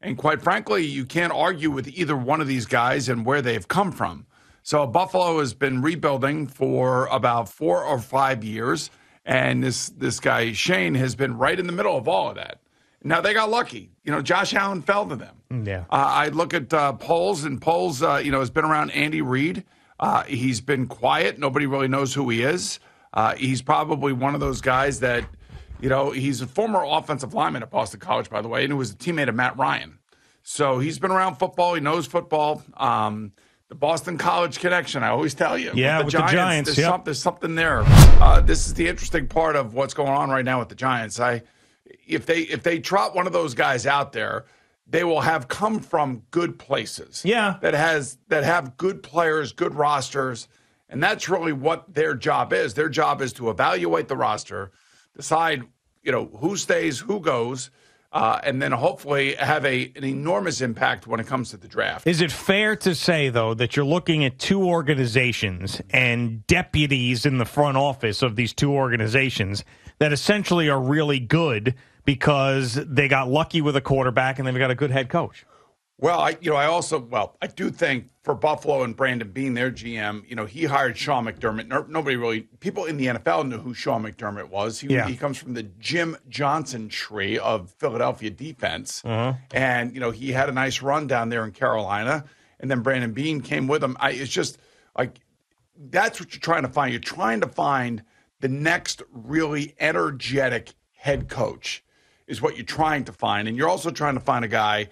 And quite frankly, you can't argue with either one of these guys and where they've come from. So Buffalo has been rebuilding for about 4 or 5 years, and this guy Shane has been right in the middle of all of that. Now, they got lucky. Josh Allen fell to them. Yeah. I look at Poles, and Poles, has been around Andy Reid. He's been quiet. Nobody really knows who he is. He's probably one of those guys that, he's a former offensive lineman at Boston College, by the way, and he was a teammate of Matt Ryan. So he's been around football. He knows football. The Boston College connection, I always tell you. Yeah, with the Giants. There's something there. This is the interesting part of what's going on right now with the Giants. If they trot one of those guys out there, they will have come from good places. Yeah. That have good players, good rosters, and that's really what their job is. Their job is to evaluate the roster, decide, who stays, who goes, and then hopefully have an enormous impact when it comes to the draft. Is it fair to say, though, that you're looking at two organizations and deputies in the front office of these two organizations that essentially are really good because they got lucky with a quarterback and they've got a good head coach? Well, I do think for Buffalo and Brandon Beane, their GM, he hired Sean McDermott. People in the NFL knew who Sean McDermott was. He comes from the Jim Johnson tree of Philadelphia defense. Uh-huh. And, he had a nice run down there in Carolina. And then Brandon Beane came with him. It's just like, that's what you're trying to find. You're trying to find the next really energetic head coach is what you're trying to find. And you're also trying to find a guy.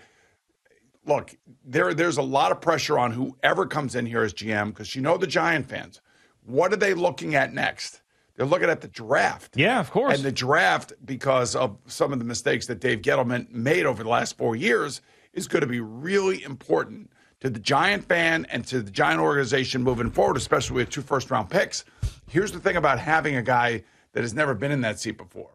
Look, there's a lot of pressure on whoever comes in here as GM because the Giant fans. What are they looking at next? They're looking at the draft. Yeah, of course. And the draft, because of some of the mistakes that Dave Gettleman made over the last 4 years, is going to be really important to the Giant fan and to the Giant organization moving forward, especially with 2 first-round picks. Here's the thing about having a guy that has never been in that seat before.